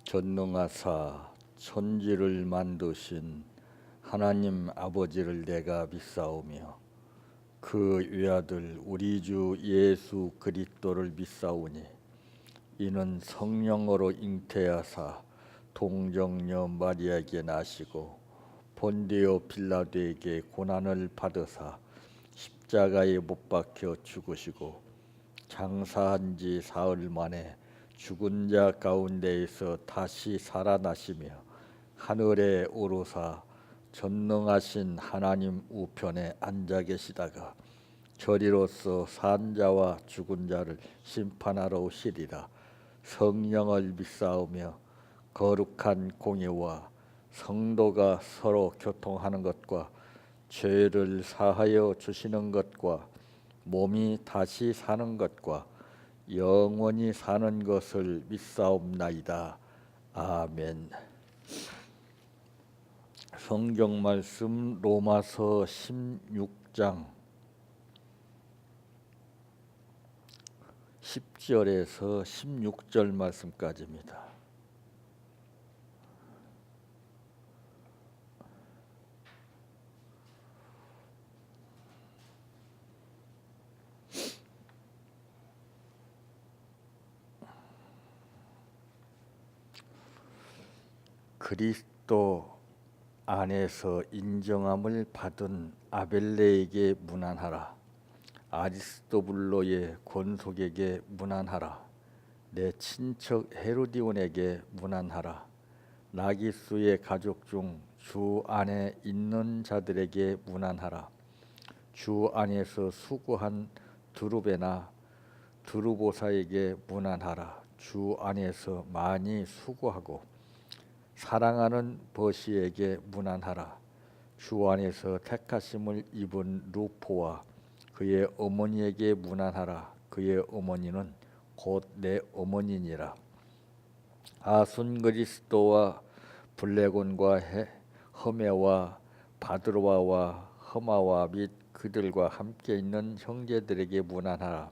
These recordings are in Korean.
전능하사 천지를 만드신 하나님 아버지를 내가 믿사오며 그 외아들 우리 주 예수 그리스도를 믿사오니 이는 성령으로 잉태하사 동정녀 마리아에게 나시고 본디오 빌라도에게 고난을 받으사 십자가에 못 박혀 죽으시고 장사한 지 사흘 만에 죽은 자 가운데에서 다시 살아나시며 하늘에 오르사 전능하신 하나님 우편에 앉아 계시다가 저리로서 산 자와 죽은 자를 심판하러 오시리라. 성령을 믿사오며 거룩한 공예와 성도가 서로 교통하는 것과 죄를 사하여 주시는 것과 몸이 다시 사는 것과 영원히 사는 것을 믿사옵나이다. 아멘. 성경 말씀 로마서 16장 10절에서 16절 말씀까지입니다. 그리스도 안에서 인정함을 받은 아벨레에게 문안하라. 아리스토블로의 권속에게 문안하라. 내 친척 헤로디온에게 문안하라. 나기수의 가족 중 주 안에 있는 자들에게 문안하라. 주 안에서 수고한 두루베나 두루보사에게 문안하라. 주 안에서 많이 수고하고 사랑하는 버시에게 문안하라. 주 안에서 택하심을 입은 루포와 그의 어머니에게 문안하라. 그의 어머니는 곧 내 어머니니라. 아순그리스도와 블레곤과 허메와 바드로아와 허마와 및 그들과 함께 있는 형제들에게 문안하라.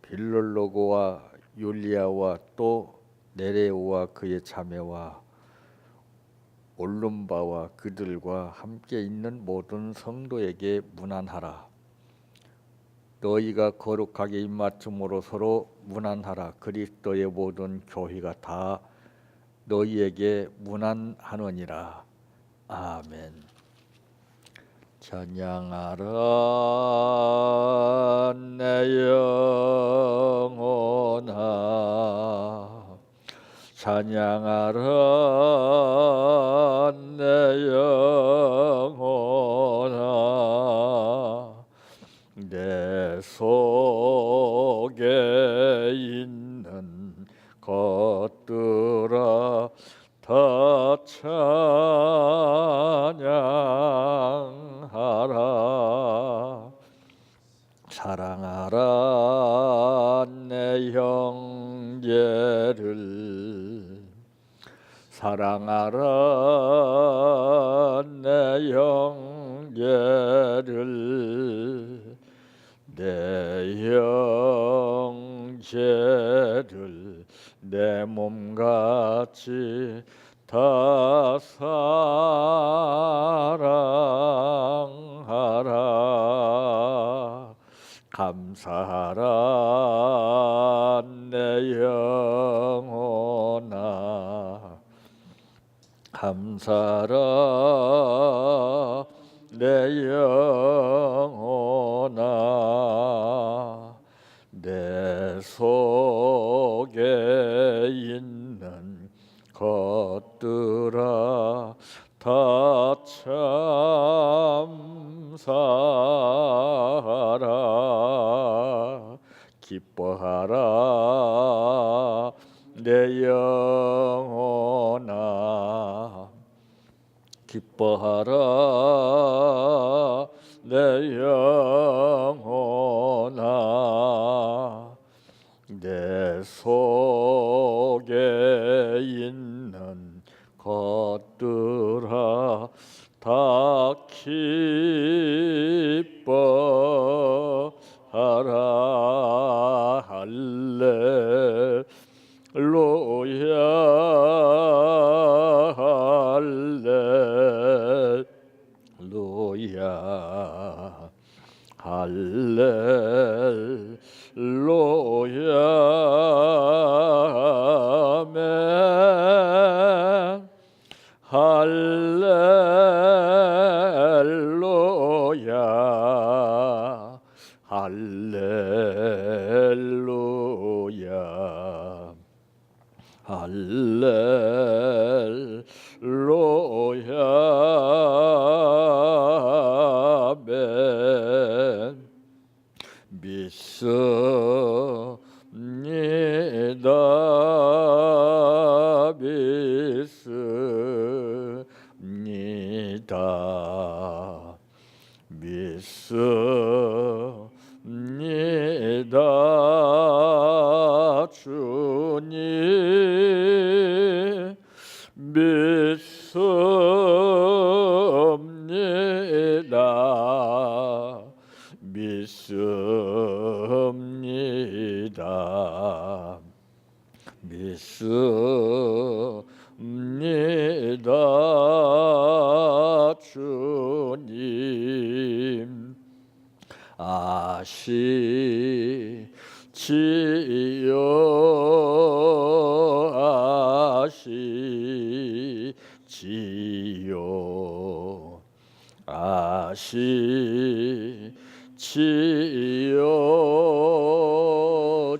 빌롤로고와 율리아와 또 네레오와 그의 자매와 올룸바와 그들과 함께 있는 모든 성도에게 문안하라. 너희가 거룩하게 입맞춤으로 서로 문안하라. 그리스도의 모든 교회가 다 너희에게 문안하느니라. 아멘. 찬양하라 내 영혼아, 찬양하라 내 영혼아, 내 속에 있는 것들아 다 찬양하라. 사랑하라 내 형제를, 사랑하라 내 형제를, 내 형제를 내 몸같이 다 사랑하라. 감사하라 내 영혼아, 감사하라 내 영혼아, 내 속에 있는 것들아 다 참사하라. 기뻐하라 내 영혼아, 기뻐하라 내 영혼아, 내 속에 있는 것들아 다 기뻐하라. 할렐루야 할렐루야 아멘. 믿습니다 믿습니다 믿습니다 주님 믿습니다 믿습니다 믿습니다 주님 아시지요 아시지요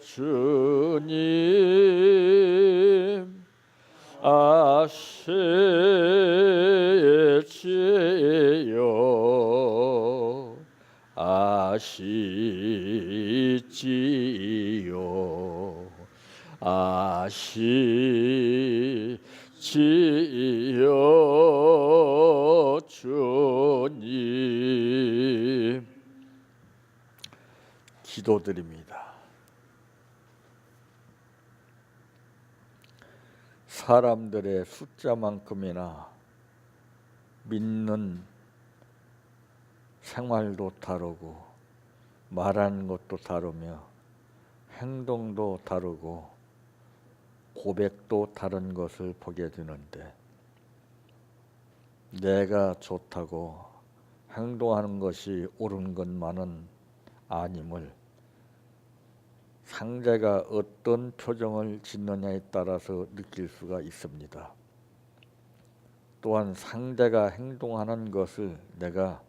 주님 아시지요 아시지요 아시지요 주님 기도드립니다. 사람들의 숫자만큼이나 믿는 생활도 다르고 말하는 것도 다르며 행동도 다르고 고백도 다른 것을 보게 되는데 내가 좋다고 행동하는 것이 옳은 것만은 아님을 상대가 어떤 표정을 짓느냐에 따라서 느낄 수가 있습니다. 또한 상대가 행동하는 것을 내가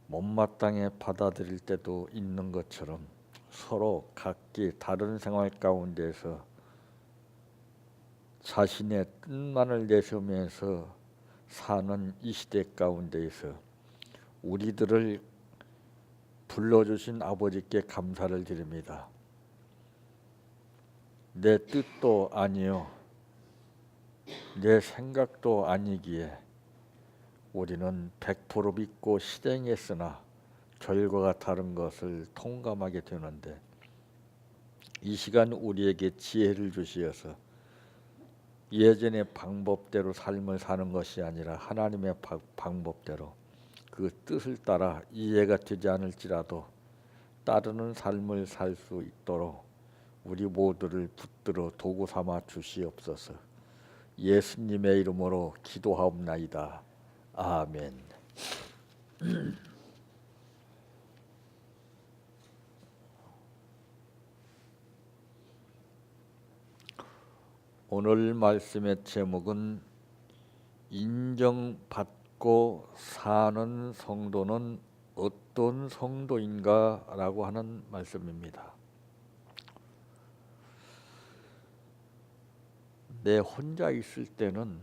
못마땅해 받아들일 때도 있는 것처럼 서로 각기 다른 생활 가운데서 자신의 뜻만을 내세우면서 사는 이 시대 가운데에서 우리들을 불러주신 아버지께 감사를 드립니다. 내 뜻도 아니요 내 생각도 아니기에 우리는 100% 믿고 실행했으나 결과가 다른 것을 통감하게 되는데 이 시간 우리에게 지혜를 주시어서 예전의 방법대로 삶을 사는 것이 아니라 하나님의 방법대로 그 뜻을 따라 이해가 되지 않을지라도 따르는 삶을 살 수 있도록 우리 모두를 붙들어 도구 삼아 주시옵소서. 예수님의 이름으로 기도하옵나이다. 아멘. 오늘 말씀의 제목은 인정받고 사는 성도는 어떤 성도인가 라고 하는 말씀입니다. 내 혼자 있을 때는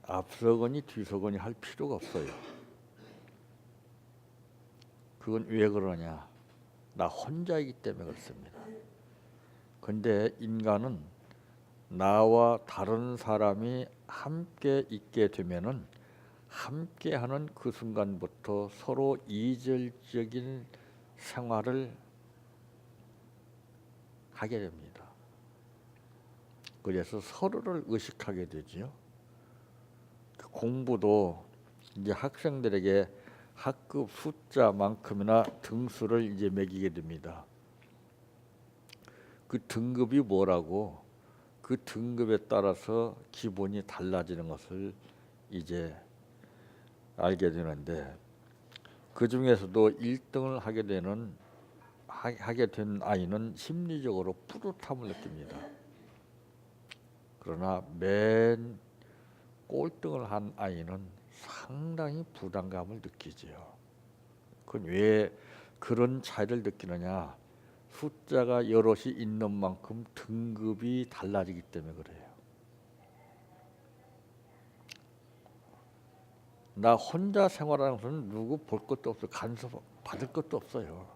앞서거니 뒤서거니 할 필요가 없어요. 그건 왜 그러냐? 나 혼자이기 때문에 그렇습니다. 근데 인간은 나와 다른 사람이 함께 있게 되면은 함께하는 그 순간부터 서로 이질적인 생활을 하게 됩니다. 그래서 서로를 의식하게 되지요. 공부도 이제 학생들에게 학급 숫자만큼이나 등수를 이제 매기게 됩니다. 그 등급이 뭐라고 그 등급에 따라서 기본이 달라지는 것을 이제 알게 되는데 그 중에서도 1등을 하게 된 아이는 심리적으로 뿌듯함을 느낍니다. 그러나 맨 꼴등을 한 아이는 상당히 부담감을 느끼지요. 그건 왜 그런 차이를 느끼느냐? 숫자가 여럿이 있는 만큼 등급이 달라지기 때문에 그래요. 나 혼자 생활하는 것은 누구 볼 것도 없어, 간섭 받을 것도 없어요.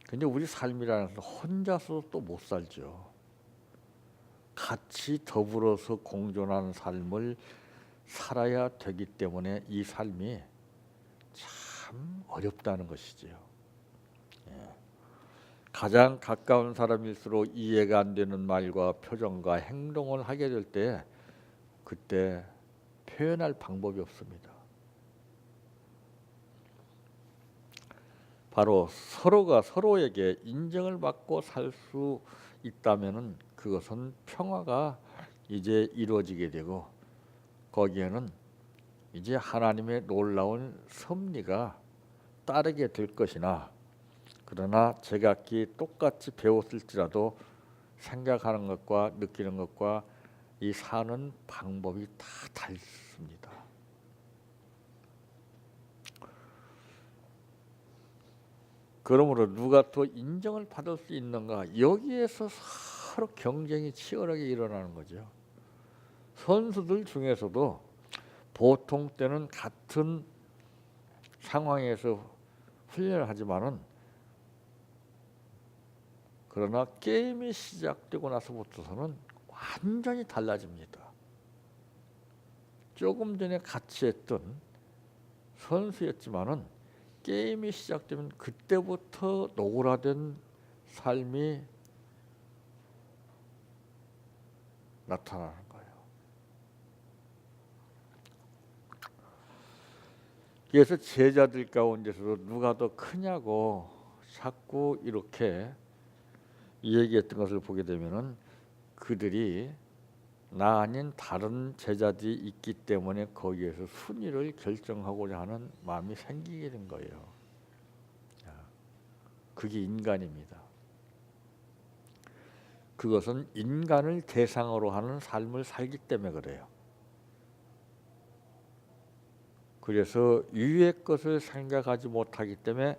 근데 우리 삶이라는 것은 혼자서 또 못 살죠. 같이 더불어서 공존하는 삶을 살아야 되기 때문에 이 삶이 참 어렵다는 것이지요. 예. 가장 가까운 사람일수록 이해가 안 되는 말과 표정과 행동을 하게 될 때 그때 표현할 방법이 없습니다. 바로 서로가 서로에게 인정을 받고 살 수 있다면은 그것은 평화가 이제 이루어지게 되고 거기에는 이제 하나님의 놀라운 섭리가 따르게 될 것이나, 그러나 제각기 똑같이 배웠을지라도 생각하는 것과 느끼는 것과 이 사는 방법이 다 다릅니다. 그러므로 누가 더 인정을 받을 수 있는가, 여기에서 서로 경쟁이 치열하게 일어나는 거죠. 선수들 중에서도 보통 때는 같은 상황에서 훈련을 하지만은, 그러나 게임이 시작되고 나서부터는 완전히 달라집니다. 조금 전에 같이 했던 선수였지만은 게임이 시작되면 그때부터 노골화된 삶이 나타나는 거예요. 그래서 제자들 가운데서도 누가 더 크냐고 자꾸 이렇게 얘기했던 것을 보게 되면은 그들이 나 아닌 다른 제자들이 있기 때문에 거기에서 순위를 결정하고자 하는 마음이 생기게 된 거예요. 그게 인간입니다. 그것은 인간을 대상으로 하는 삶을 살기 때문에 그래요. 그래서 위의 것을 생각하지 못하기 때문에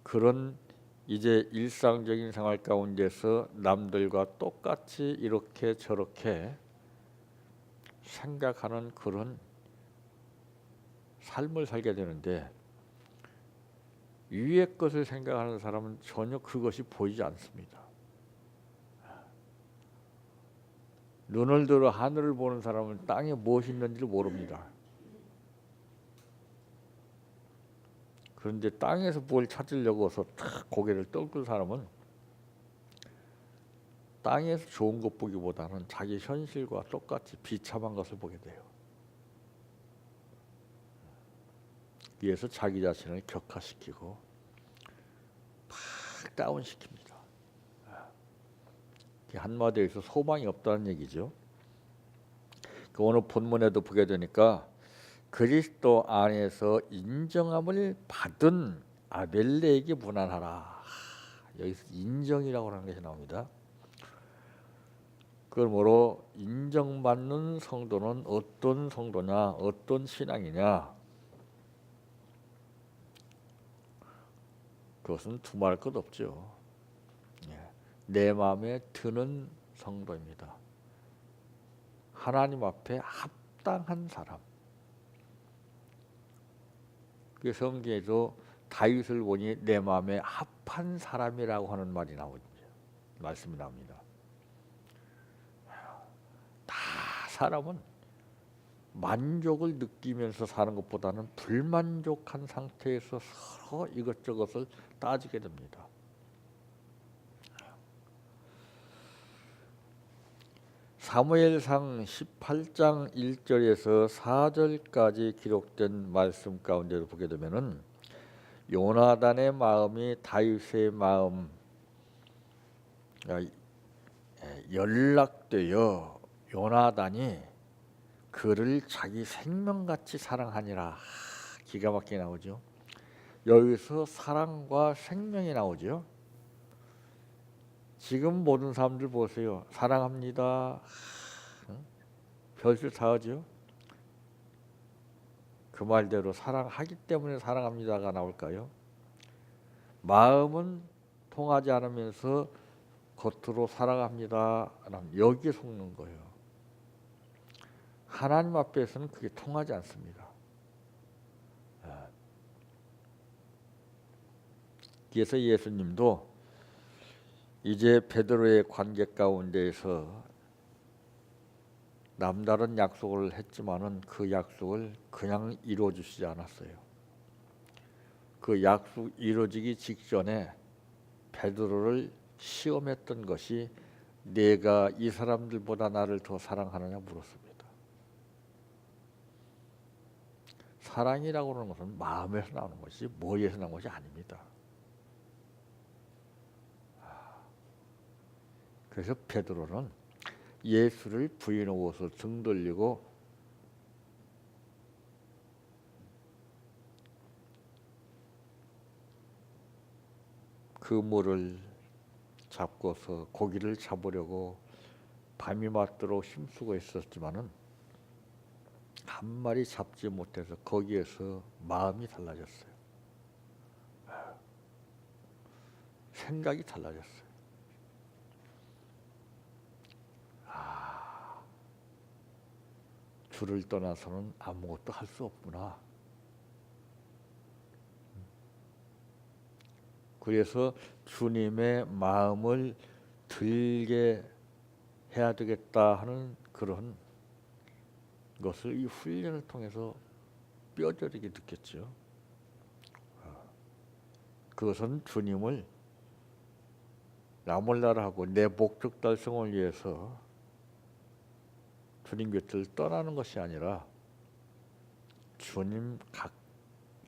그런 이제 일상적인 생활 가운데서 남들과 똑같이 이렇게 저렇게 생각하는 그런 삶을 살게 되는데, 위의 것을 생각하는 사람은 전혀 그것이 보이지 않습니다. 눈을 들어 하늘을 보는 사람은 땅에 무엇이 있는지를 모릅니다. 그런데 땅에서 뭘 찾으려고서 탁 고개를 떨굴 사람은 땅에서 좋은 것 보기보다는 자기 현실과 똑같이 비참한 것을 보게 돼요. 위에서 자기 자신을 격화시키고 팍 다운시킵니다. 한마디에서 소망이 없다는 얘기죠. 오늘 본문에도 보게 되니까 그리스도 안에서 인정함을 받은 아벨레에게 문안하라. 여기서 인정이라고 하는 것이 나옵니다. 그러므로 인정받는 성도는 어떤 성도냐, 어떤 신앙이냐, 그것은 두말할 것 없죠. 내 마음에 드는 성도입니다. 하나님 앞에 합당한 사람. 그 성경에도 다윗을 보니 내 마음에 합한 사람이라고 하는 말이 나오죠. 말씀이 나옵니다. 다 사람은 만족을 느끼면서 사는 것보다는 불만족한 상태에서 서로 이것저것을 따지게 됩니다. 사무엘상 18장 1절에서 4절까지 기록된 말씀 가운데를 보게 되면은 요나단의 마음이 다윗의 마음 연락되어 요나단이 그를 자기 생명같이 사랑하니라. 기가 막히게 나오죠. 여기서 사랑과 생명이 나오죠. 지금 모든 사람들 보세요. 사랑합니다. 별수 다 하죠. 그 말대로 사랑하기 때문에 사랑합니다가 나올까요? 마음은 통하지 않으면서 겉으로 살아갑니다. 여기에 속는 거예요. 하나님 앞에서는 그게 통하지 않습니다. 그래서 예수님도 이제 베드로의 관계 가운데에서 남다른 약속을 했지만은 그 약속을 그냥 이루어 주시지 않았어요. 그 약속 이루어지기 직전에 베드로를 시험했던 것이 내가 이 사람들보다 나를 더 사랑하느냐 물었습니다. 사랑이라고 하는 것은 마음에서 나오는 것이 머리에서 나오는 것이 아닙니다. 그래서 베드로는 예수를 부인하고서 등 돌리고 그물을 잡고서 고기를 잡으려고 밤이 맞도록 힘쓰고 있었지만은 한 마리 잡지 못해서 거기에서 마음이 달라졌어요. 생각이 달라졌어요. 주를 떠나서는 아무것도 할 수 없구나. 그래서 주님의 마음을 들게 해야 되겠다 하는 그런 것을 이 훈련을 통해서 뼈저리게 느꼈죠. 그것은 주님을 남을 나라하고 내 목적 달성을 위해서 주님 곁을 떠나는 것이 아니라 주님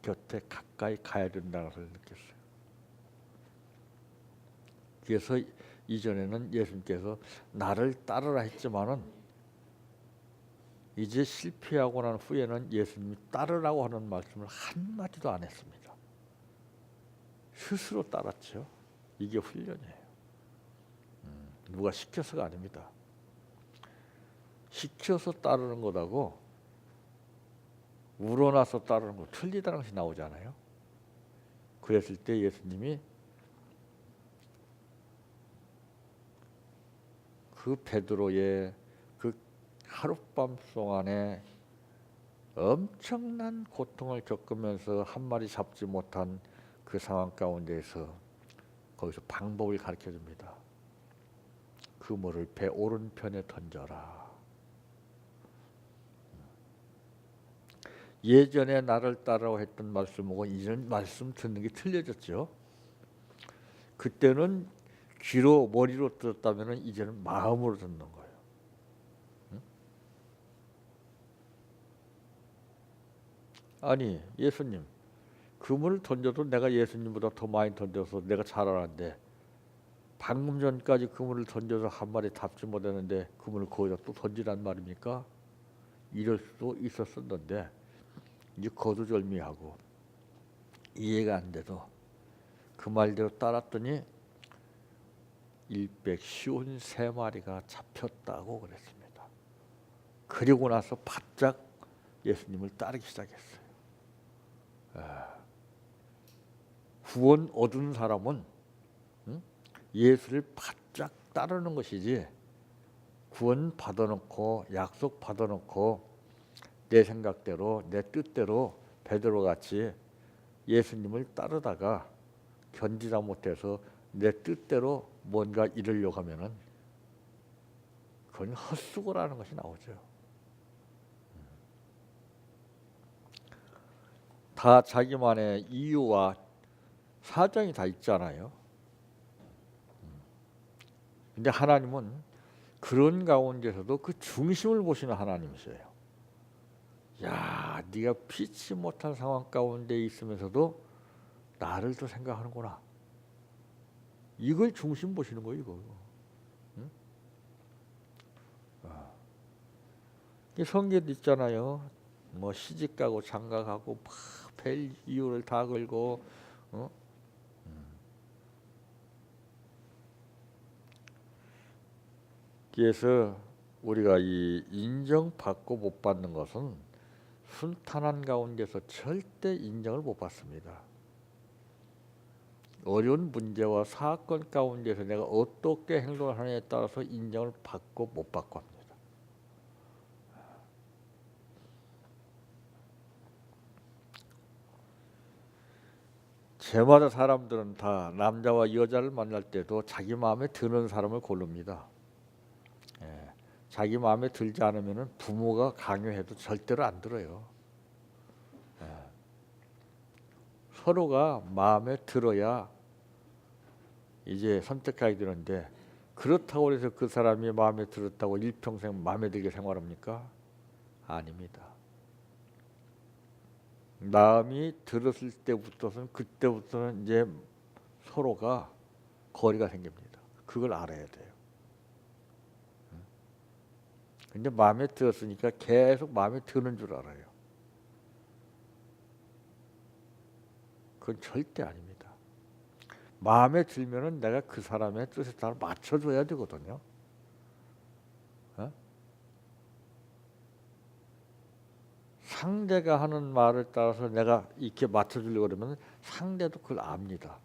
곁에 가까이 가야 된다는 것을 느꼈어요. 그래서 이전에는 예수님께서 나를 따르라 했지만은 이제 실패하고 난 후에는 예수님이 따르라고 하는 말씀을 한마디도 안 했습니다. 스스로 따랐죠. 이게 훈련이에요. 누가 시켜서가 아닙니다. 시켜서 따르는 것하고 우러나서 따르는 거 틀리다는 것이 나오잖아요. 그랬을 때 예수님이 그 베드로의 그 하룻밤 동안에 엄청난 고통을 겪으면서 한 마리 잡지 못한 그 상황 가운데에서 거기서 방법을 가르쳐 줍니다. 그물을 배 오른편에 던져라. 예전에 나를 따라오 했던 말씀하고 이전 말씀 듣는 게 틀려졌죠. 그때는 귀로 머리로 들었다면 이제는 마음으로 듣는 거예요. 아니 예수님 그물을 던져도 내가 예수님보다 더 많이 던져서 내가 잘 알았는데 방금 전까지 그물을 던져서 한 마리 잡지 못했는데 그물을 거기다 또 던지란 말입니까? 이럴 수도 있었었는데 이제 거두절미하고 이해가 안 돼도 그 말대로 따랐더니 일백 쉬운 세 마리가 잡혔다고 그랬습니다. 그리고 나서 바짝 예수님을 따르기 시작했어요. 구원 얻은 사람은 예수를 바짝 따르는 것이지 구원 받아놓고 약속 받아놓고 내 생각대로 내 뜻대로 베드로 같이 예수님을 따르다가 견디다 못해서 내 뜻대로 뭔가 이루려고 하면은 그건 헛수고라는 것이 나오죠. 다 자기만의 이유와 사정이 다 있잖아요. 근데 하나님은 그런 가운데서도 그 중심을 보시는 하나님이세요. 야, 네가 피치 못한 상황 가운데 있으면서도 나를 더 생각하는구나. 이걸 중심 보시는 거예요, 이거. 응? 성경도 있잖아요. 뭐 시집가고 장가가고 별 이유를 다 걸고, 그래서 우리가 이 인정받고 못 받는 것은 순탄한 가운데서 절대 인정을 못 받습니다. 어려운 문제와 사건 가운데서 내가 어떻게 행동을 하느냐에 따라서 인정을 받고 못 받고 합니다. 제마다 사람들은 다 남자와 여자를 만날 때도 자기 마음에 드는 사람을 고릅니다. 예. 자기 마음에 들지 않으면 부모가 강요해도 절대로 안 들어요. 예. 서로가 마음에 들어야 이제 선택하게 되는데, 그렇다고 해서 그 사람이 마음에 들었다고 일평생 마음에 들게 생활합니까? 아닙니다. 마음이 들었을 때부터는 그때부터는 이제 서로가 거리가 생깁니다. 그걸 알아야 돼요. 근데 마음에 들었으니까 계속 마음에 드는 줄 알아요. 그건 절대 아닙니다. 마음에 들면은 내가 그 사람의 뜻에 따라 맞춰줘야 되거든요. 어? 상대가 하는 말을 따라서 내가 이렇게 맞춰주려고 그러면 상대도 그걸 압니다.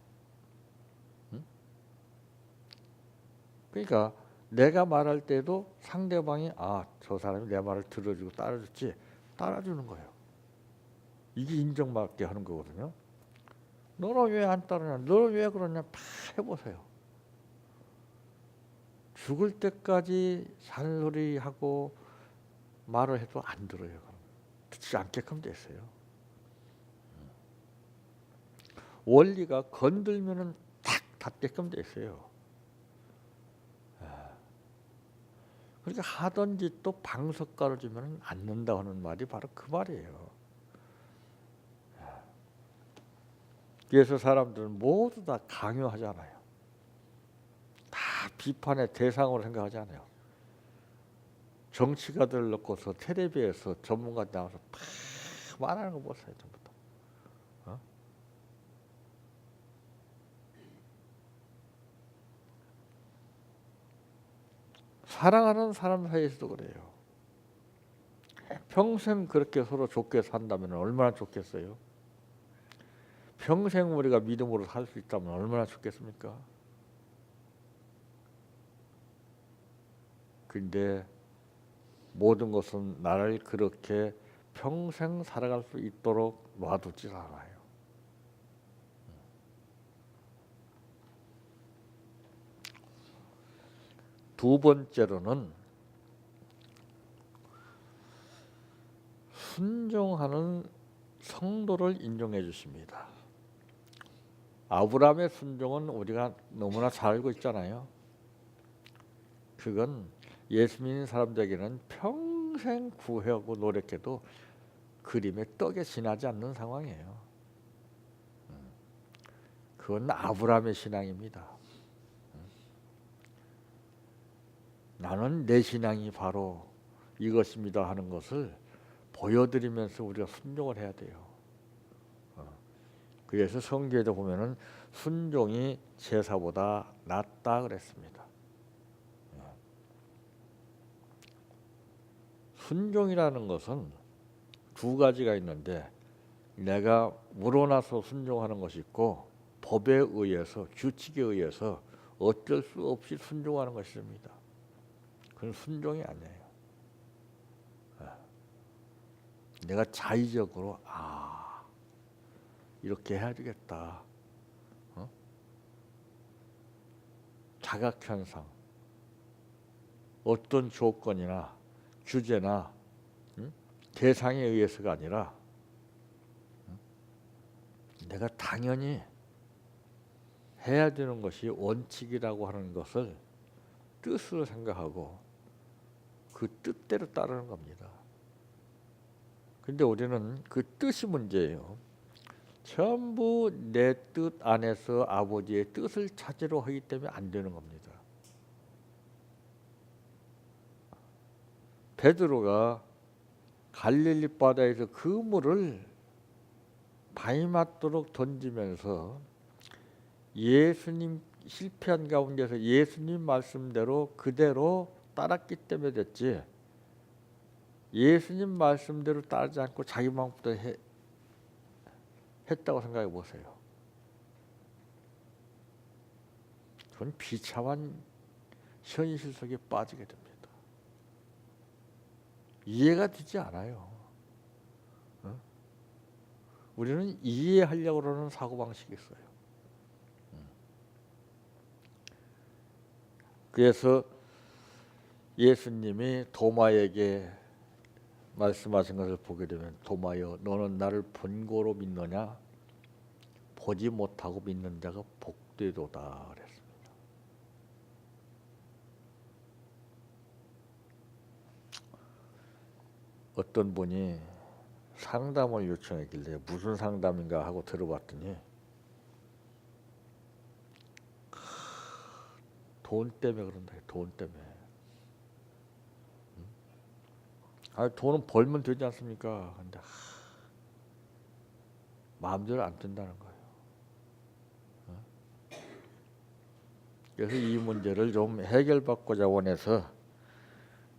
응? 그러니까 내가 말할 때도 상대방이 저 사람이 내 말을 들어주고 따라줬지, 따라주는 거예요. 이게 인정받게 하는 거거든요. 너는 왜 안 따르냐, 너는 왜 그러냐, 다 해보세요. 죽을 때까지 잔소리하고 말을 해도 안 들어요. 듣지 않게끔 됐어요. 원리가 건들면은 탁 닿게끔 됐어요. 그러니까 하던 짓도 방석가를 주면 앉는다 하는 말이 바로 그 말이에요. 그래서 사람들은 모두 다 강요하잖아요. 다 비판의 대상으로 생각하지 않아요. 정치가들 놓고서 텔레비에서 전문가 나와서 다 말하는 거 보세요. 전부 다. 어? 사랑하는 사람 사이에서도 그래요. 평생 그렇게 서로 좋게 산다면 얼마나 좋겠어요? 평생 우리가 믿음으로 살 수 있다면 얼마나 좋겠습니까? 근데 모든 것은 나를 그렇게 평생 살아갈 수 있도록 놔두지 않아요. 두 번째로는 순종하는 성도를 인정해 주십니다. 아브라함의 순종은 우리가 너무나 잘 알고 있잖아요. 그건 예수 믿는 사람들에게는 평생 구하고 노력해도 그림의 떡에 지나지 않는 상황이에요. 그건 아브라함의 신앙입니다. 나는 내 신앙이 바로 이것입니다 하는 것을 보여드리면서 우리가 순종을 해야 돼요. 그래서 성경에도 보면은 순종이 제사보다 낫다 그랬습니다. 순종이라는 것은 두 가지가 있는데, 내가 우러나서 순종하는 것이 있고 법에 의해서, 규칙에 의해서 어쩔 수 없이 순종하는 것이 있습니다. 그건 순종이 아니에요. 내가 자의적으로 이렇게 해야 되겠다. 자각현상, 어떤 조건이나 규제나 대상에 의해서가 아니라 내가 당연히 해야 되는 것이 원칙이라고 하는 것을 뜻으로 생각하고 그 뜻대로 따르는 겁니다. 근데 우리는 그 뜻이 문제예요. 전부 내 뜻 안에서 아버지의 뜻을 찾으려 하기 때문에 안 되는 겁니다. 베드로가 갈릴리 바다에서 그물을 바위 맞도록 던지면서 예수님 실패한 가운데서 예수님 말씀대로 그대로 따랐기 때문에 됐지, 예수님 말씀대로 따르지 않고 자기 마음대로 했다고 생각해 보세요. 깊은 비참한 현실 속에 빠지게 됩니다. 이해가 되지 않아요. 어? 우리는 이해하려고 그러는 사고방식이 있어요. 그래서 예수님이 도마에게 말씀하신 것을 보게 되면, 도마여, 너는 나를 본고로 믿느냐? 보지 못하고 믿는 자가 복되도다 그랬습니다. 어떤 분이 상담을 요청했길래 무슨 상담인가 하고 들어봤더니 돈 때문에 그런다. 돈 때문에. 돈은 벌면 되지 않습니까? 근데 마음대로 안 된다는 거예요. 그래서 이 문제를 좀 해결받고자 원해서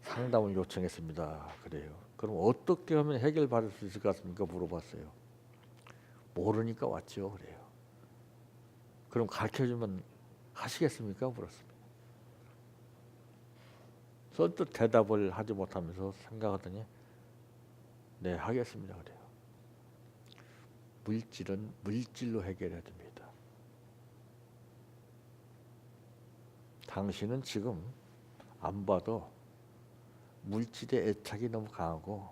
상담을 요청했습니다. 그래요. 그럼 어떻게 하면 해결받을 수 있을 것 같습니까? 물어봤어요. 모르니까 왔죠. 그래요. 그럼 가르쳐주면 하시겠습니까? 물었습니다. 선뜻 대답을 하지 못하면서 생각하더니 네, 하겠습니다. 그래요. 물질은 물질로 해결해야 됩니다. 당신은 지금 안 봐도 물질에 애착이 너무 강하고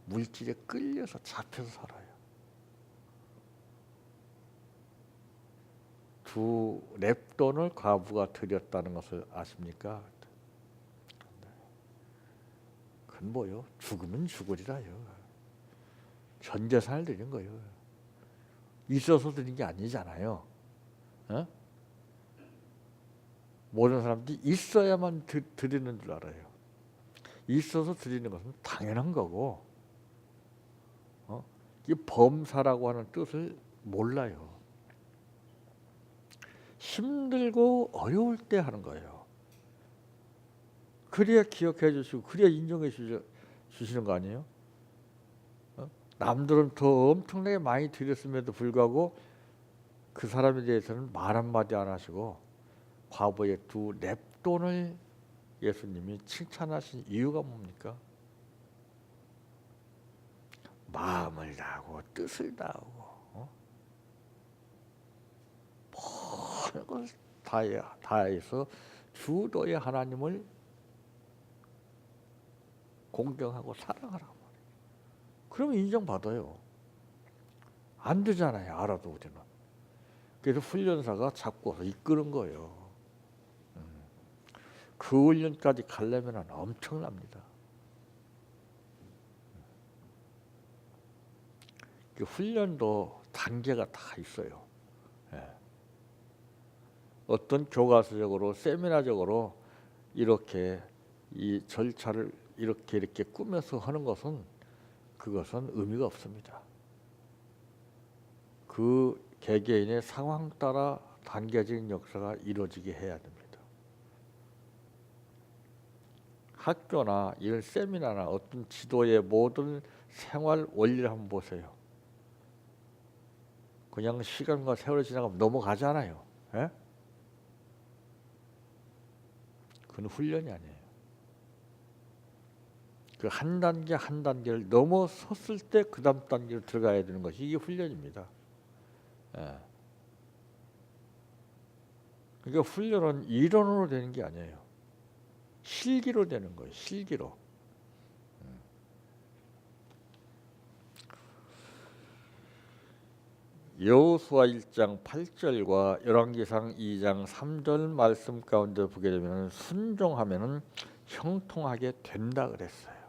물질에 끌려서 잡혀서 살아요. 두 랩돈을 과부가 드렸다는 것을 아십니까? 그건 뭐요? 죽으면 죽으리라요. 전 재산을 드린 거예요. 있어서 드린 게 아니잖아요. 어? 모든 사람들이 있어야만 드리는 줄 알아요. 있어서 드리는 것은 당연한 거고, 이 범사라고 하는 뜻을 몰라요. 힘들고 어려울 때 하는 거예요. 그래야 기억해 주시고 그래야 인정해 주시는 거 아니에요? 남들은 더 엄청나게 많이 드렸음에도 불구하고 그 사람에 대해서는 말 한마디 안 하시고 과부의 두 랩돈을 예수님이 칭찬하신 이유가 뭡니까? 마음을 다하고 뜻을 다하고 모든 것을 다해서 주도의 하나님을 공경하고 사랑하라고 말해요. 그러면 인정받아요. 안 되잖아요. 알아도 우리는. 그래서 훈련사가 자꾸 이끄는 거예요. 그 훈련까지 가려면 엄청납니다. 그 훈련도 단계가 다 있어요. 예. 어떤 교과서적으로 세미나적으로 이렇게 이 절차를 이렇게 꾸며서 하는 것은 그것은 의미가 없습니다. 그 개개인의 상황 따라 단계적인 역사가 이루어지게 해야 됩니다. 학교나 이런 세미나나 어떤 지도의 모든 생활 원리를 한번 보세요. 그냥 시간과 세월이 지나가면 넘어가잖아요. 예? 그건 훈련이 아니에요. 그 한 단계 한 단계를 넘어섰을 때 그 다음 단계로 들어가야 되는 것이 이게 훈련입니다. 예. 그러니까 훈련은 이론으로 되는 게 아니에요. 실기로 되는 거예요. 실기로. 여호수아 1장 8절과 열왕기상 2장 3절 말씀 가운데 보게 되면 순종하면은 형통하게 된다 그랬어요.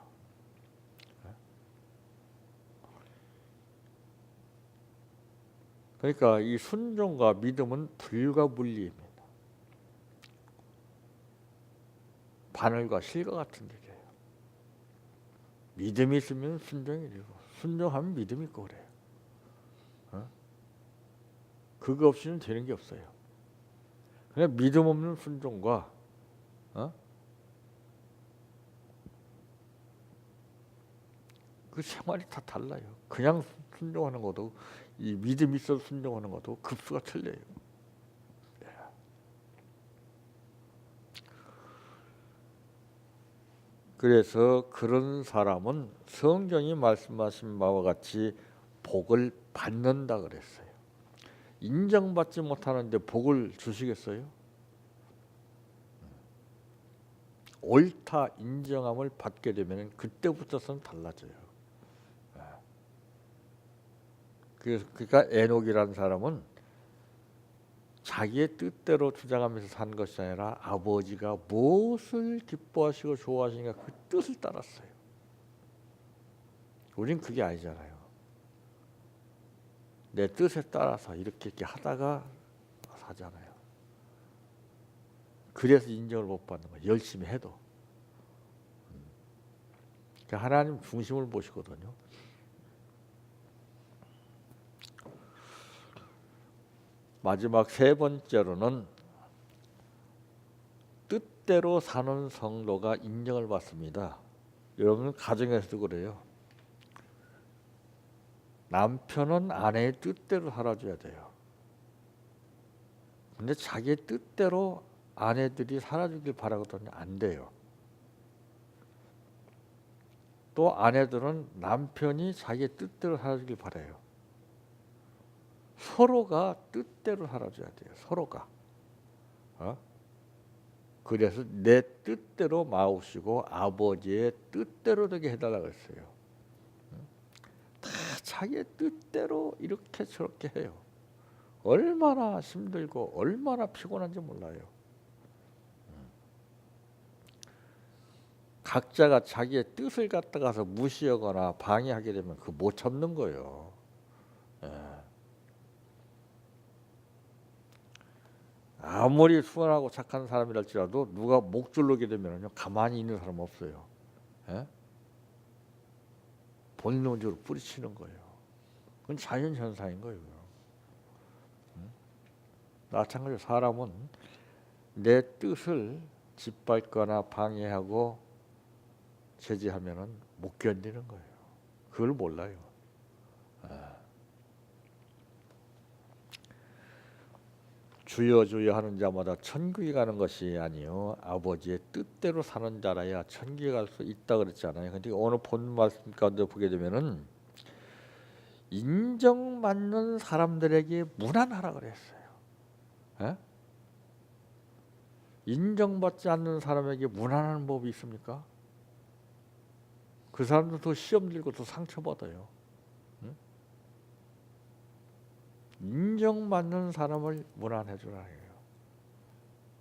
그러니까 이 순종과 믿음은 불가분리입니다. 바늘과 실과 같은 길이에요. 믿음이 있으면 순종이 되고 순종하면 믿음이 있고 그래요. 그거 없이는 되는 게 없어요. 그냥 믿음 없는 순종과 그 생활이 다 달라요. 그냥 순종하는 것도 이 믿음 있어서 순종하는 것도 급수가 틀려요. 그래서 그런 사람은 성경이 말씀하신 바와 같이 복을 받는다 그랬어요. 인정받지 못하는데 복을 주시겠어요? 옳다 인정함을 받게 되면 그때부터선 달라져요. 그러니까 에녹이라는 사람은 자기의 뜻대로 주장하면서 산 것이 아니라 아버지가 무엇을 기뻐하시고 좋아하시니까 그 뜻을 따랐어요. 우린 그게 아니잖아요. 내 뜻에 따라서 이렇게 하다가 사잖아요. 그래서 인정을 못 받는 거예요. 열심히 해도. 그러니까 하나님 중심을 보시거든요. 마지막 세 번째로는 뜻대로 사는 성도가 인정을 받습니다. 여러분 가정에서도 그래요. 남편은 아내의 뜻대로 살아줘야 돼요. 근데 자기의 뜻대로 아내들이 살아주길 바라거든요. 안 돼요. 또 아내들은 남편이 자기의 뜻대로 살아주길 바라요. 서로가 뜻대로 살아줘야 돼요. 서로가. 그래서 내 뜻대로 마우시고 아버지의 뜻대로 되게 해달라고 했어요. 다 자기의 뜻대로 이렇게 저렇게 해요. 얼마나 힘들고 얼마나 피곤한지 몰라요. 각자가 자기의 뜻을 갖다가서 무시하거나 방해하게 되면 그 못 참는 거예요. 아무리 수원하고 착한 사람이랄지라도 누가 목 졸르게 되면요 가만히 있는 사람 없어요. 본능적으로 뿌리치는 거예요. 그건 자연 현상인 거예요. 마찬가지로 사람은 내 뜻을 짓밟거나 방해하고 제지하면은 못 견디는 거예요. 그걸 몰라요. 주여 주여 하는 자마다 천국에 가는 것이 아니요 아버지의 뜻대로 사는 자라야 천국에 갈 수 있다 그랬잖아요. 근데 오늘 본 말씀 가운데 보게 되면은 인정받는 사람들에게 무난하라 그랬어요. 에? 인정받지 않는 사람에게 무난한 법이 있습니까? 그 사람도 더 시험 들고 더 상처받아요. 응? 인정받는 사람을 무난해 주라 해요.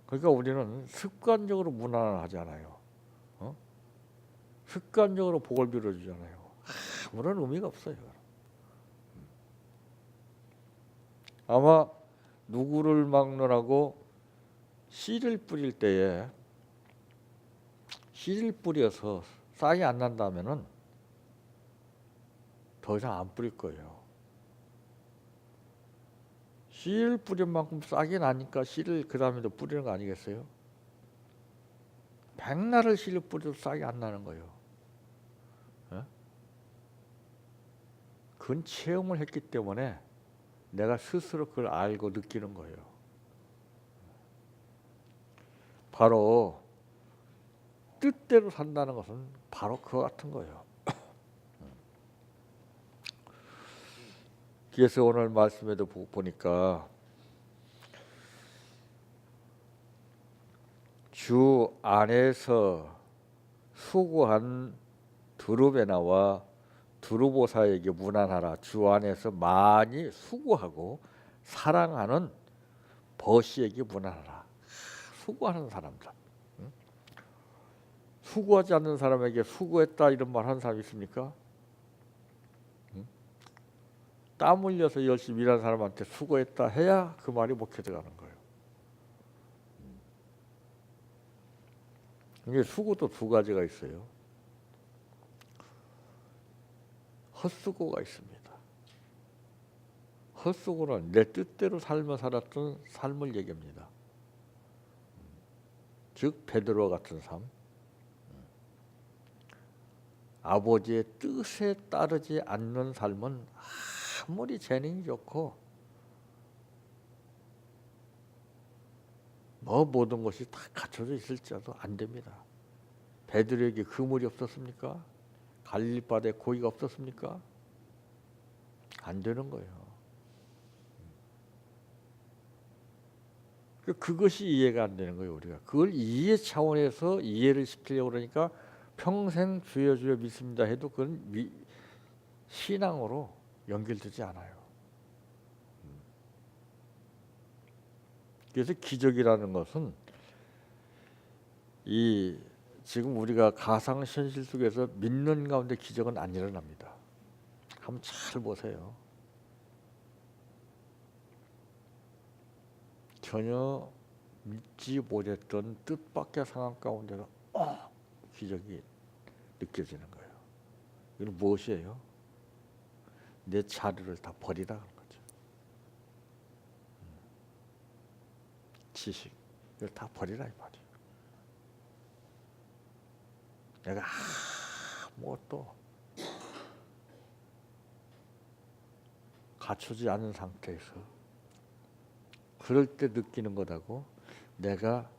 그러니까 우리는 습관적으로 무난을 하잖아요. 습관적으로 복을 빌어주잖아요. 아무런 의미가 없어요. 아마 누구를 막론하고 씨를 뿌릴 때에 씨를 뿌려서 싹이 안 난다면은 더 이상 안 뿌릴 거예요. 씨를 뿌린 만큼 싹이 나니까 씨를 그 다음에도 뿌리는 거 아니겠어요? 백날을 씨를 뿌려도 싹이 안 나는 거예요. 그건 체험을 했기 때문에 내가 스스로 그걸 알고 느끼는 거예요. 바로 뜻대로 산다는 것은 바로 그거 같은 거예요. 그래서 오늘 말씀에도 보니까 주 안에서 수고한 두루베나와 두루보사에게 문안하라. 주 안에서 많이 수고하고 사랑하는 버시에게 문안하라. 수고하는 사람들. 수고하지 않는 사람에게 수고했다 이런 말 하는 사람 있습니까? 땀 흘려서 열심히 일하는 사람한테 수고했다 해야 그 말이 먹혀 들어가는 거예요. 이게 수고도 두 가지가 있어요. 헛수고가 있습니다. 헛수고는 내 뜻대로 살며 살았던 삶을 얘기합니다. 즉 베드로 같은 삶. 아버지의 뜻에 따르지 않는 삶은 아무리 재능이 좋고 모든 것이 다 갖춰져 있을지라도 안 됩니다. 베드로에게 그물이 없었습니까? 갈릴리 바다에 고기가 없었습니까? 안 되는 거예요. 그것이 이해가 안 되는 거예요. 우리가 그걸 이해 차원에서 이해를 시키려고 그러니까 평생 주여 주여 믿습니다 해도 그건 신앙으로 연결되지 않아요. 그래서 기적이라는 것은 이 지금 우리가 가상 현실 속에서 믿는 가운데 기적은 안 일어납니다. 한번 잘 보세요. 전혀 믿지 못했던 뜻밖의 상황 가운데서 기적이 느껴지는 거예요. 이건 무엇이에요? 내 자료를 다 버리라 하는 거죠. 지식 이걸 다 버리라 이 말이에요. 내가 아무것도 갖추지 않은 상태에서 그럴 때 느끼는 것하고 내가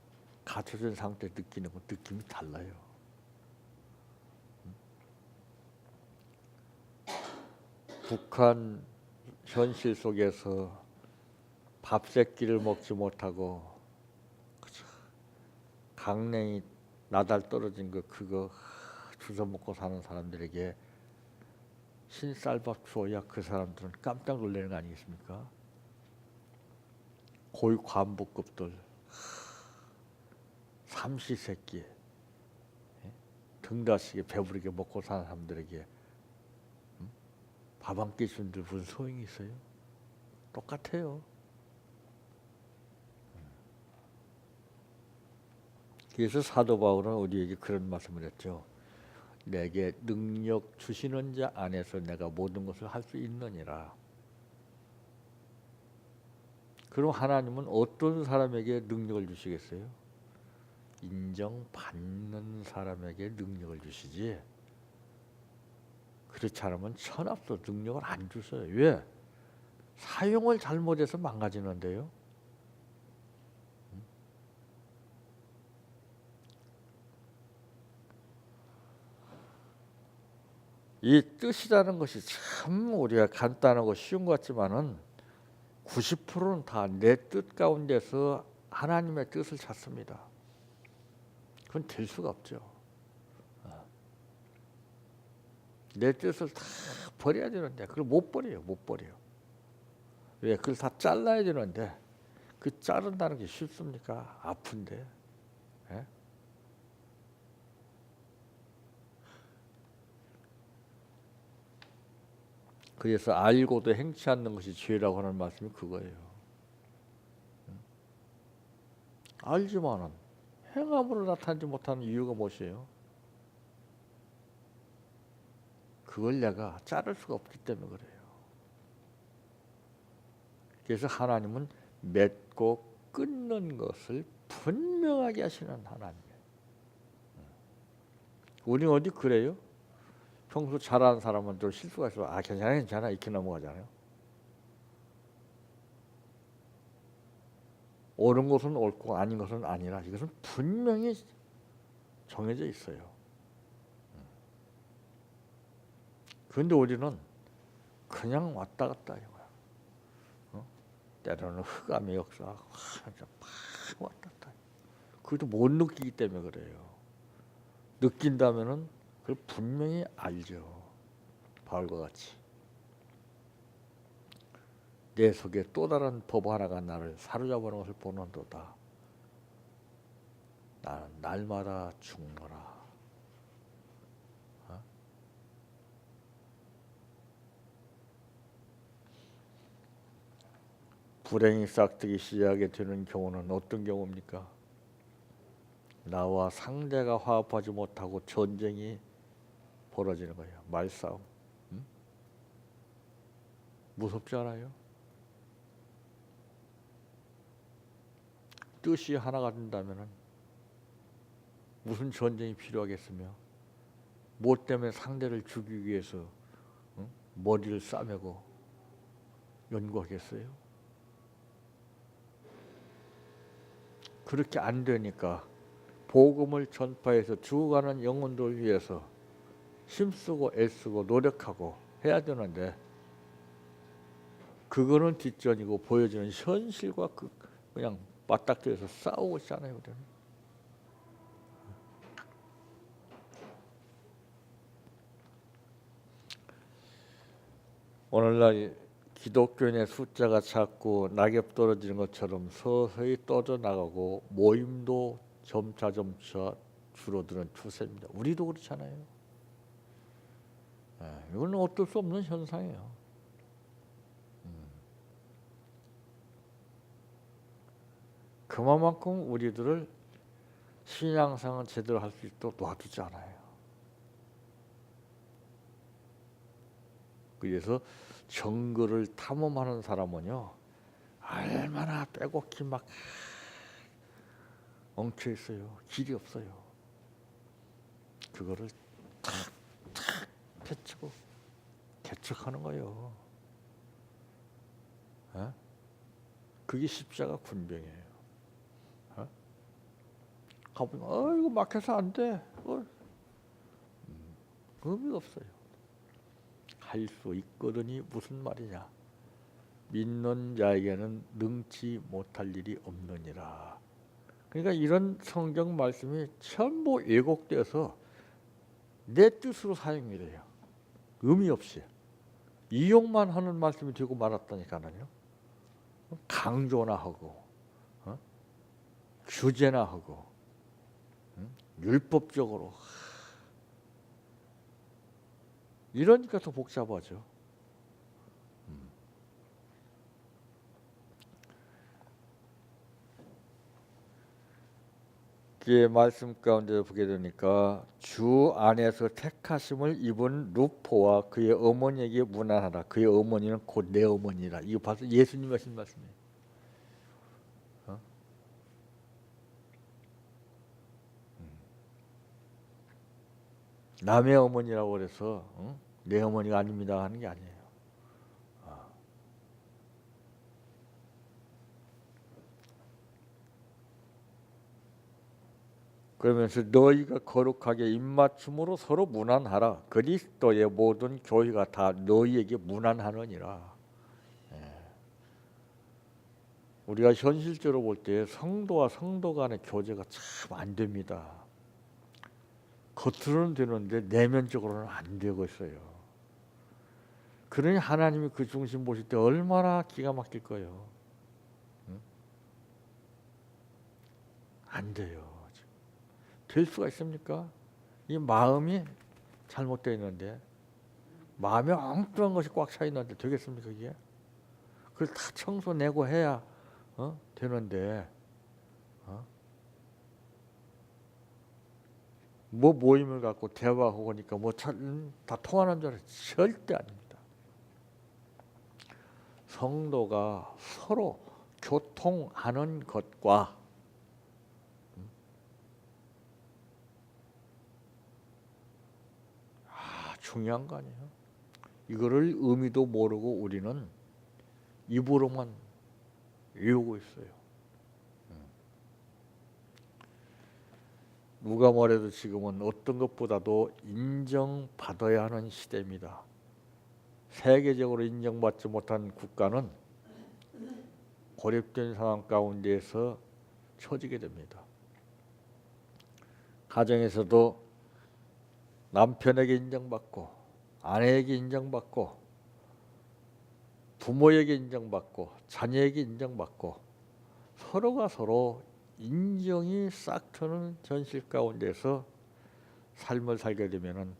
갖춰진 상태에 느끼는 것 느낌이 달라요. 북한 현실 속에서 밥 새끼를 먹지 못하고 강냉이 나달 떨어진 거 그거 주워 먹고 사는 사람들에게 흰쌀밥 주어야 그 사람들은 깜짝 놀라는 거 아니겠습니까? 고위 관부급들 삼시세끼 등다시게 배부르게 먹고 사는 사람들에게 밥 한 끼 준들 무슨 소용이 있어요? 똑같아요. 그래서 사도 바울은 우리에게 그런 말씀을 했죠. 내게 능력 주시는 자 안에서 내가 모든 것을 할 수 있느니라. 그럼 하나님은 어떤 사람에게 능력을 주시겠어요? 인정받는 사람에게 능력을 주시지. 그렇지 않으면 천없어 능력을 안 주셔요. 왜? 사용을 잘못해서 망가지는데요. 이 뜻이라는 것이 참 우리가 간단하고 쉬운 것 같지만은 90%는 다 내 뜻 가운데서 하나님의 뜻을 찾습니다. 그건 될 수가 없죠. 내 뜻을 다 버려야 되는데 그걸 못 버려요. 못 버려요. 왜? 그걸 다 잘라야 되는데 그 자른다는 게 쉽습니까? 아픈데. 예? 그래서 알고도 행치 않는 것이 죄라고 하는 말씀이 그거예요. 알지만은 행함으로 나타나지 못하는 이유가 무엇이에요? 그걸 내가 자를 수가 없기 때문에 그래요. 그래서 하나님은 맺고 끊는 것을 분명하게 하시는 하나님이에요. 우리 어디 그래요? 평소 잘하는 사람은 또 실수가 있어. 괜찮아 괜찮아 이렇게 넘어가잖아요. 옳은 것은 옳고 아닌 것은 아니라 이것은 분명히 정해져 있어요. 그런데 우리는 그냥 왔다 갔다 해요. 때로는 흑암의 역사 막 왔다 갔다 해요. 그것도 못 느끼기 때문에 그래요. 느낀다면은 그걸 분명히 알죠. 바울과 같이. 내 속에 또 다른 법 하나가 나를 사로잡는 것을 보는도다. 나는 날마다 죽노라. 불행이 싹트기 시작하게 되는 경우는 어떤 경우입니까? 나와 상대가 화합하지 못하고 전쟁이 벌어지는 거예요. 말싸움. 무섭지 않아요? 뜻이 하나가 된다면 무슨 전쟁이 필요하겠으며 뭐 때문에 상대를 죽이기 위해서 머리를 싸매고 연구하겠어요? 그렇게 안 되니까 복음을 전파해서 죽어가는 영혼들을 위해서 힘쓰고 애쓰고 노력하고 해야 되는데 그거는 뒷전이고 보여지는 현실과 그냥 맞닥뜨려서 싸우고 있잖아요. 우리는. 오늘날 기독교인의 숫자가 작고 낙엽 떨어지는 것처럼 서서히 떠져 나가고 모임도 점차 줄어드는 추세입니다. 우리도 그렇잖아요. 이건 어쩔 수 없는 현상이에요. 그만큼 우리들을 신앙생활 제대로 할 수 있도록 도와주지 않아요. 그래서 정글을 탐험하는 사람은요 얼마나 빼곡히 막 엉켜 있어요. 길이 없어요. 그거를 탁탁 펼치고 개척하는 거예요. 그게 십자가 군병이에요. 가보면 이거 막혀서 안 돼. 의미가 없어요. 할 수 있거든이 무슨 말이냐. 믿는 자에게는 능치 못할 일이 없느니라. 그러니까 이런 성경 말씀이 전부 왜곡되어서 내 뜻으로 사용이 돼요. 의미 없이. 이용만 하는 말씀이 되고 말았다니까요. 강조나 하고 규제나 하고 율법적으로 이러니까 더 복잡하죠. 그 말씀 가운데 보게 되니까 주 안에서 택하심을 입은 루포와 그의 어머니에게 문안하라. 그의 어머니는 곧 내 어머니라. 이거 봐서 예수님 하신 말씀이에요. 남의 어머니라고 그래서 내 어머니가 아닙니다 하는 게 아니에요. 그러면서 너희가 거룩하게 입맞춤으로 서로 문안하라. 그리스도의 모든 교회가 다 너희에게 문안하느니라. 우리가 현실적으로 볼 때 성도와 성도 간의 교제가 참 안 됩니다. 겉으로는 되는데 내면적으로는 안 되고 있어요. 그러니 하나님이 그 중심 보실 때 얼마나 기가 막힐 거예요. 안 돼요. 될 수가 있습니까? 이 마음이 잘못되어 있는데 마음에 엉뚱한 것이 꽉 차 있는데 되겠습니까 이게? 그걸 다 청소내고 해야 되는데 뭐 모임을 갖고 대화하고 하니까 다 통하는 줄 알아요. 절대 아닙니다. 성도가 서로 교통하는 것과 중요한 거 아니에요. 이거를 의미도 모르고 우리는 입으로만 외우고 있어요. 누가 뭐래도 지금은 어떤 것보다도 인정받아야 하는 시대입니다. 세계적으로 인정받지 못한 국가는 고립된 상황 가운데에서 처지게 됩니다. 가정에서도 남편에게 인정받고 아내에게 인정받고 부모에게 인정받고 자녀에게 인정받고 서로가 서로 인정이 싹 트는 현실 가운데서 삶을 살게 되면은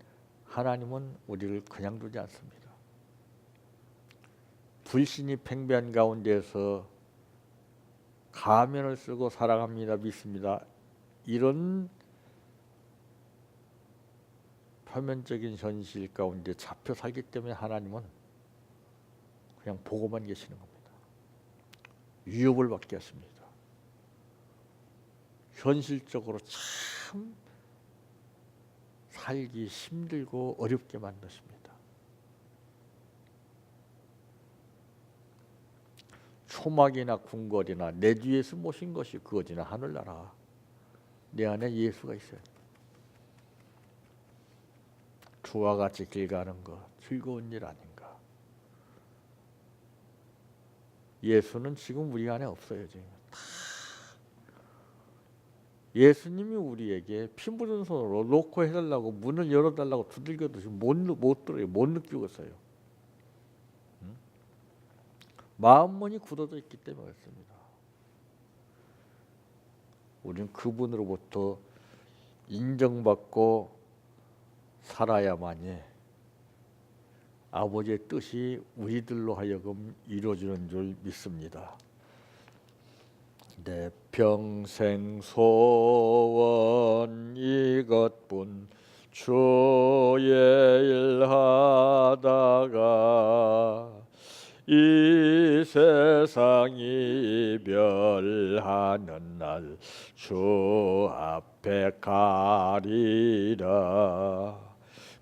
하나님은 우리를 그냥 두지 않습니다. 불신이 팽배한 가운데서 가면을 쓰고 사랑합니다, 믿습니다. 이런 표면적인 현실 가운데 잡혀 살기 때문에 하나님은 그냥 보고만 계시는 겁니다. 위협을 받게 하십니다. 현실적으로 참 살기 힘들고 어렵게 만드십니다. 초막이나 궁궐이나 내 뒤에서 모신 것이 그거지나 하늘나라. 내 안에 예수가 있어요. 주와 같이 길 가는 것 즐거운 일 아닌가. 예수는 지금 우리 안에 없어요. 지금 예수님이 우리에게 피 묻은 손으로 놓고 해달라고 문을 열어달라고 두들겨도 지금 못 들어요. 못 느끼고 있어요. 마음문이 굳어져 있기 때문에 그렇습니다. 우리는 그분으로부터 인정받고 살아야만이 아버지의 뜻이 우리들로 하여금 이루어지는 줄 믿습니다. 내 평생 소원 이것뿐 주의 일 하다가 이 세상 이별하는 날 주 앞에 가리라.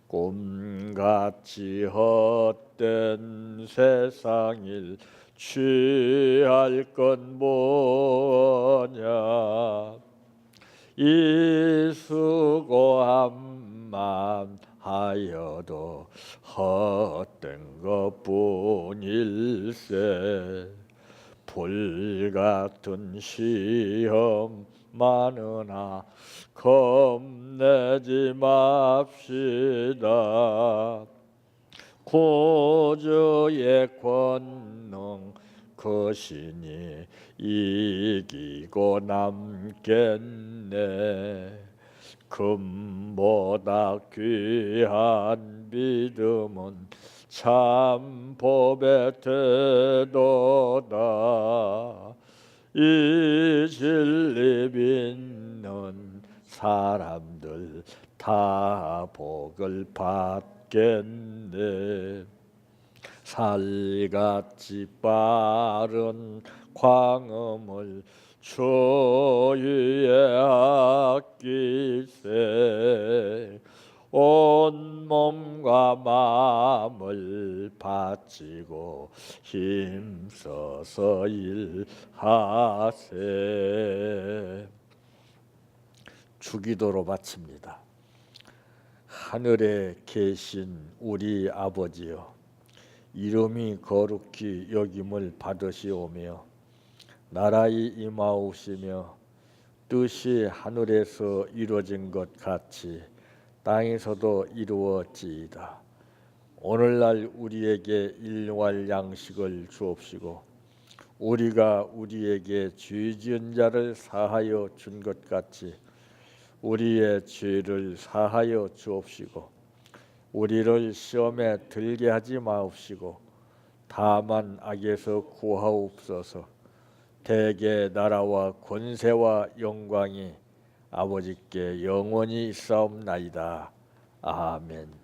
꿈같이 헛된 세상일 취할 건 뭐냐. 이 수고함만 하여도 헛된 것뿐일세. 불같은 시험 많으나 겁내지 맙시다. 구주의 권능 그 신이 이기고 남겠네. 금보다 귀한 믿음은 참 법의 태도다. 이 진리 믿는 사람들 다 복을 받겠네. 살같이 빠른 광음을 주 위에 아끼세. 온 몸과 마음을 바치고 힘써서 일하세. 주기도로 바칩니다. 하늘에 계신 우리 아버지여, 이름이 거룩히 여김을 받으시오며 나라의 임하옵시며 뜻이 하늘에서 이루어진 것 같이 땅에서도 이루어지이다. 오늘날 우리에게 일용할 양식을 주옵시고 우리가 우리에게 죄 지은 자를 사하여 준 것 같이 우리의 죄를 사하여 주옵시고 우리를 시험에 들게 하지 마옵시고 다만 악에서 구하옵소서. 대개 나라와 권세와 영광이 아버지께 영원히 있사옵나이다. 아멘.